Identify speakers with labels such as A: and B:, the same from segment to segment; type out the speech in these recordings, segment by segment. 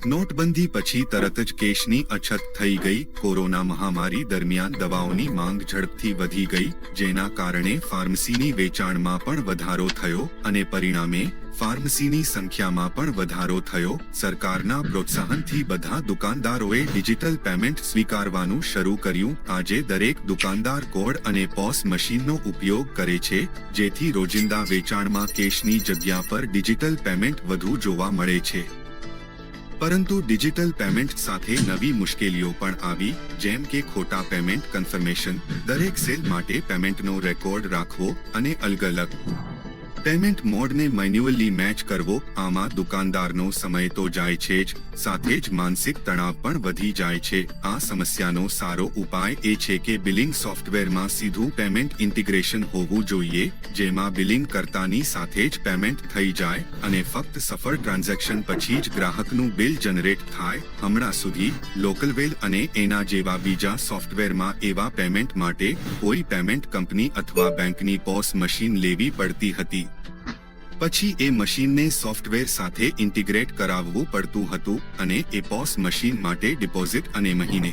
A: નોટબંધી પછી તરત જ કેશની અછત થઈ ગઈ। કોરોના મહામારી દરમિયાન દવાઓની માંગ ઝડપથી વધી ગઈ, જેના કારણે ફાર્મસીની વેચાણમાં પણ વધારો થયો અને પરિણામે ફાર્મસીની સંખ્યામાં પણ વધારો થયો। સરકારના પ્રોત્સાહનથી બધા દુકાનદારોએ ડિજિટલ પેમેન્ટ સ્વીકારવાનું શરૂ કર્યું। આજે દરેક દુકાનદાર કોડ અને પોસ મશીનનો ઉપયોગ કરે છે, જેથી રોજિંદા વેચાણમાં કેશની જગ્યા પર ડિજિટલ પેમેન્ટ વધુ જોવા મળે છે। પરંતુ ડિજિટલ પેમેન્ટ સાથે નવી મુશ્કેલીઓ પણ આવી, જેમ કે ખોટા પેમેન્ટ કન્ફર્મેશન, દરેક સેલ માટે પેમેન્ટનો રેકોર્ડ રાખવો અને અલગ-અલગ પેમેન્ટ મોડને મેન્યુઅલી મેચ કરવો। આમાં દુકાનદારનો સમય તો જાય છે જ, સાથે જ માનસિક તણાવ પણ વધી જાય છે। આ સમસ્યાનો સારો ઉપાય એ છે કે બિલિંગ સોફ્ટવેરમાં સીધું પેમેન્ટ ઇન્ટિગ્રેશન હોવું જોઈએ, જેમાં બિલિંગ કર્તાની સાથે જ પેમેન્ટ થઈ જાય અને ફક્ત સફળ ટ્રાન્ઝેક્શન પછી જ ગ્રાહકનું બિલ જનરેટ થાય। હમણાં સુધી લોકલવેલ અને એના જેવા બીજા સોફ્ટવેરમાં એવા પેમેન્ટ માટે કોઈ પેમેન્ટ કંપની અથવા બેંકની પોસ મશીન લેવી પડતી હતી, પછી એ મશીનને સોફ્ટવેર સાથે ઇન્ટિગ્રેટ કરાવવું પડતું હતું અને એ પોસ મશીન માટે ડિપોઝિટ અને મહિને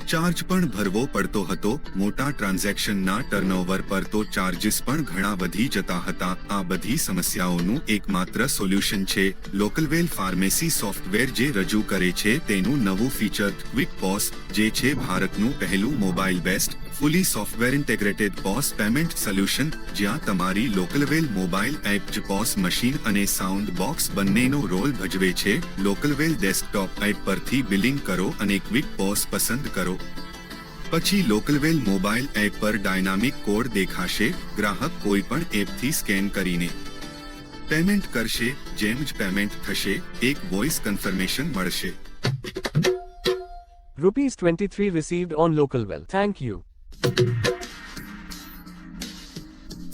A: ચાર્જ પણ ભરવો પડતો હતો। મોટા ટ્રાન્ઝેક્શનના ટર્નઓવર પર તો ચાર્જીસ પણ ઘણા વધી જતા હતા। આ બધી સમસ્યાઓનું એકમાત્ર સોલ્યુશન છે લોકલવેલ ફાર્મેસી સોફ્ટવેર, જે રજૂ કરે છે તેનું નવું ફીચર ક્વિક પોસ, જે છે ભારતનું પહેલું mobile based fully software integrated POS payment solution, જ્યાં તમારી લોકલવેલ મોબાઈલ એપ જ પોસ મશીન અને સાઉન્ડ બોક્સ બંનેનો રોલ ભજવે છે। લોકલવેલ ડેસ્કટોપ એપ પરથી બિલિંગ કરો અને ક્વિક પોસ પસંદ કરો, પછી લોકલવેલ મોબાઈલ એપ પર ડાયનામિક કોડ દેખાશે। ગ્રાહક કોઈ પણ એપથી સ્કેન કરીને પેમેન્ટ કરશે, જેમ જ પેમેન્ટ થશે એક વોઇસ કન્ફર્મેશન મળશે।
B: ₹23 received on Localwell. Thank you.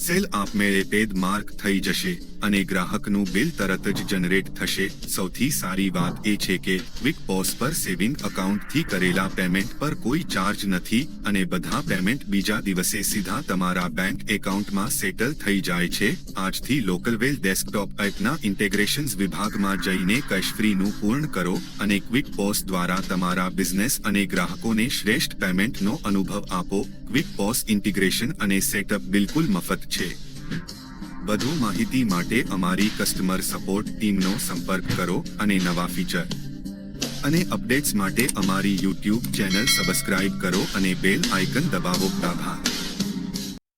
A: Cell આપમેળે પેડ માર્ક થઈ જશે અને ગ્રાહકનું બિલ તરત જ જનરેટ થશે। સૌથી સારી વાત એ છે કે ક્વિક પોસ પર સેવિંગ એકાઉન્ટથી કરેલા પેમેન્ટ પર કોઈ ચાર્જ નથી અને બધા પેમેન્ટ બીજા દિવસે સીધા તમારા બેંક એકાઉન્ટમાં સેટલ થઈ જાય છે। આજથી લોકલવેલ ડેસ્કટોપ એપના ઇન્ટેગ્રેશન્સ વિભાગમાં જઈને કેશ ફ્રીનું પૂર્ણ કરો અને ક્વિક પોસ દ્વારા તમારા બિઝનેસ અને ગ્રાહકોને શ્રેષ્ઠ પેમેન્ટનો અનુભવ આપો। ક્વિક પોસ ઇન્ટિગ્રેશન અને સેટઅપ બિલકુલ મફત છે। વધુ માહિતી માટે અમારી કસ્ટમર સપોર્ટ ટીમનો સંપર્ક કરો અને નવા ફીચર અને અપડેટ્સ માટે અમારી YouTube ચેનલ સબસ્ક્રાઇબ કરો અને બેલ આઇકન દબાવો। આભાર।